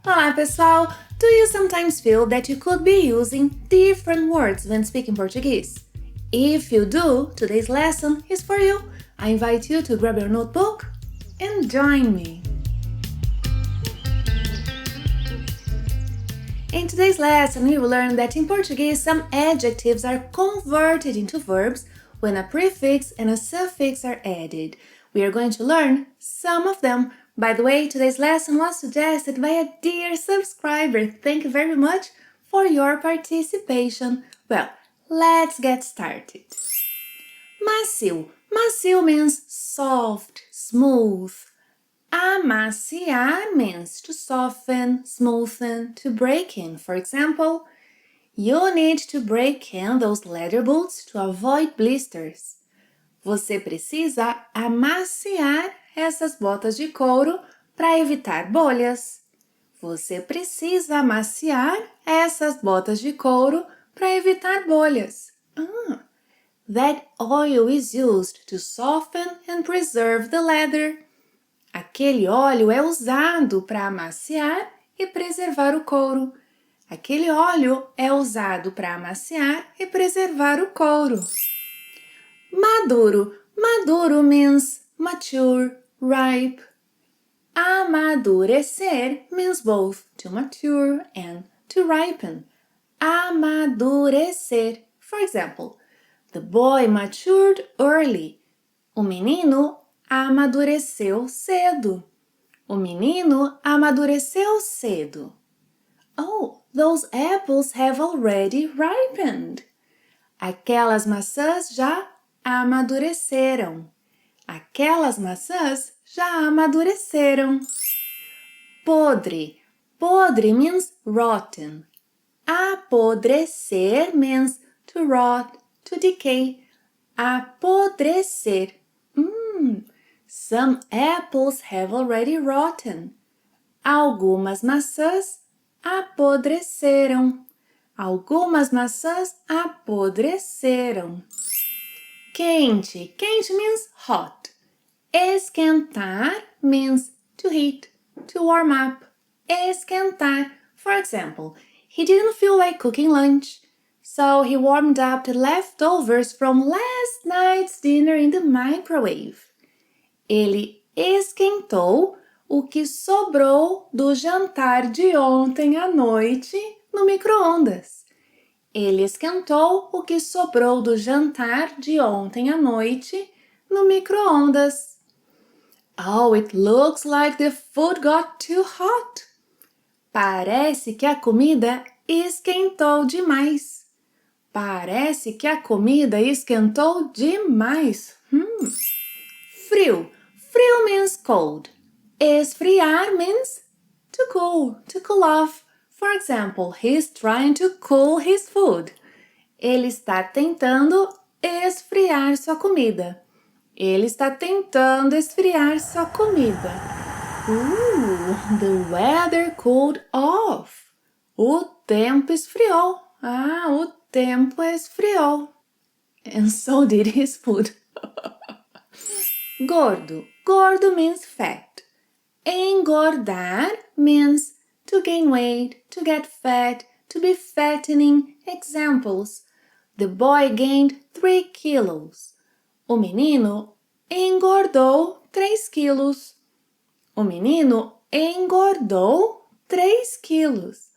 Olá, pessoal! Do you sometimes feel that you could be using different words when speaking Portuguese? If you do, today's lesson is for you. I invite you to grab your notebook and join me. In today's lesson, we will learn that in Portuguese, some adjectives are converted into verbs when a prefix and a suffix are added. We are going to learn some of them. By the way, today's lesson was suggested by a dear subscriber. Thank you very much for your participation. Well, let's get started. Macio. Macio means soft, smooth. Amaciar means to soften, smoothen, to break in. For example, you need to break in those leather boots to avoid blisters. Você precisa amaciar essas botas de couro para evitar bolhas. Você precisa amaciar essas botas de couro para evitar bolhas. That oil is used to soften and preserve the leather. Aquele óleo é usado para amaciar e preservar o couro. Aquele óleo é usado para amaciar e preservar o couro. Maduro. Maduro means mature, ripe. Amadurecer means both to mature and to ripen. Amadurecer. For example, the boy matured early. O menino amadureceu cedo. O menino amadureceu cedo. Oh, those apples have already ripened. Aquelas maçãs já amadureceram. Aquelas maçãs já amadureceram. Podre. Podre means rotten. Apodrecer means to rot, to decay. Apodrecer. Some apples have already rotten. Algumas maçãs apodreceram. Algumas maçãs apodreceram. Quente. Quente means hot. Esquentar means to heat, to warm up. Esquentar. For example, he didn't feel like cooking lunch, so he warmed up the leftovers from last night's dinner in the microwave. Ele esquentou o que sobrou do jantar de ontem à noite no micro-ondas. Ele esquentou o que sobrou do jantar de ontem à noite no micro-ondas. Oh, it looks like the food got too hot. Parece que a comida esquentou demais. Parece que a comida esquentou demais. Frio. Frio means cold. Esfriar means to cool off. For example, he's trying to cool his food. Ele está tentando esfriar sua comida. Ele está tentando esfriar sua comida. The weather cooled off. O tempo esfriou. O tempo esfriou. And so did his food. Gordo. Gordo means fat. Engordar means to gain weight, to get fat, to be fattening. Examples. The boy gained 3 kilos. O menino engordou 3 quilos. O menino engordou 3 quilos.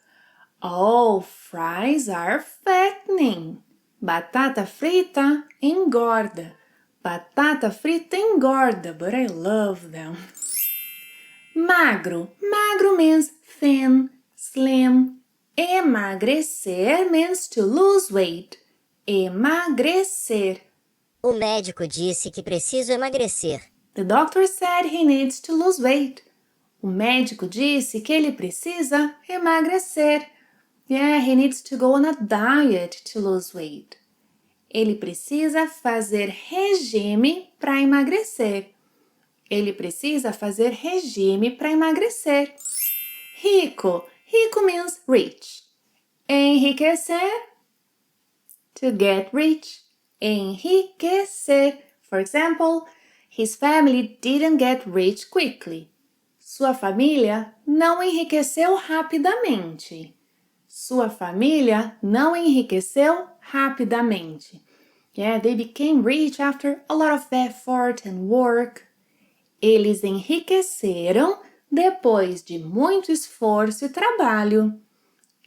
Oh, fries are fattening. Batata frita engorda. Batata frita engorda, but I love them. Magro. Magro means thin, slim. Emagrecer means to lose weight. Emagrecer. O médico disse que preciso emagrecer. The doctor said he needs to lose weight. O médico disse que ele precisa emagrecer. Yeah, he needs to go on a diet to lose weight. Ele precisa fazer regime para emagrecer. Ele precisa fazer regime para emagrecer. Rico. Rico means rich. Enriquecer. To get rich. Enriquecer. For example, his family didn't get rich quickly. Sua família não enriqueceu rapidamente. Sua família não enriqueceu rapidamente. Yeah, they became rich after a lot of effort and work. Eles enriqueceram depois de muito esforço e trabalho.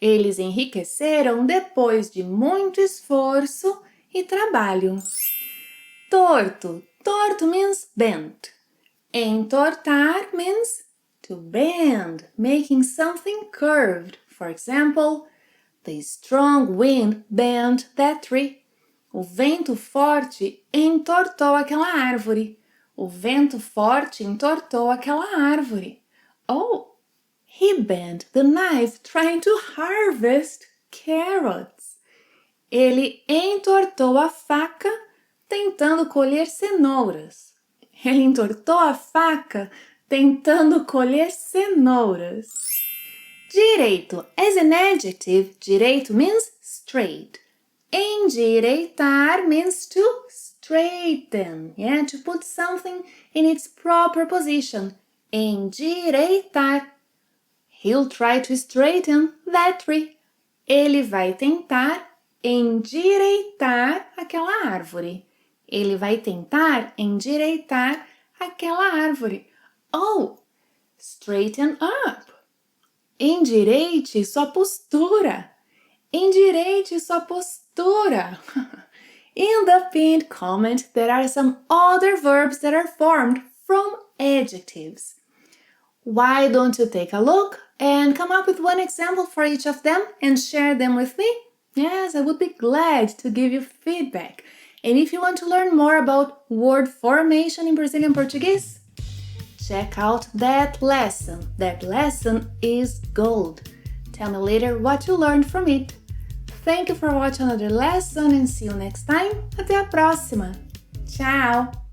Eles enriqueceram depois de muito esforço e trabalho. Torto. Torto means bent. Entortar means to bend, making something curved. For example, the strong wind bent that tree. O vento forte entortou aquela árvore. O vento forte entortou aquela árvore. Oh, he bent the knife trying to harvest carrots. Ele entortou a faca tentando colher cenouras. Ele entortou a faca tentando colher cenouras. Direito. As an adjective, direito means straight. Endireitar means to straighten, yeah, to put something in its proper position. Endireitar. He'll try to straighten that tree. Ele vai tentar endireitar aquela árvore. Ele vai tentar endireitar aquela árvore. Oh, straighten up. Endireite sua postura. Endireite sua postura. In the pinned comment, there are some other verbs that are formed from adjectives. Why don't you take a look and come up with one example for each of them and share them with me? Yes, I would be glad to give you feedback. And if you want to learn more about word formation in Brazilian Portuguese, check out that lesson. That lesson is gold. Tell me later what you learned from it. Thank you for watching another lesson and see you next time. Até a próxima. Tchau!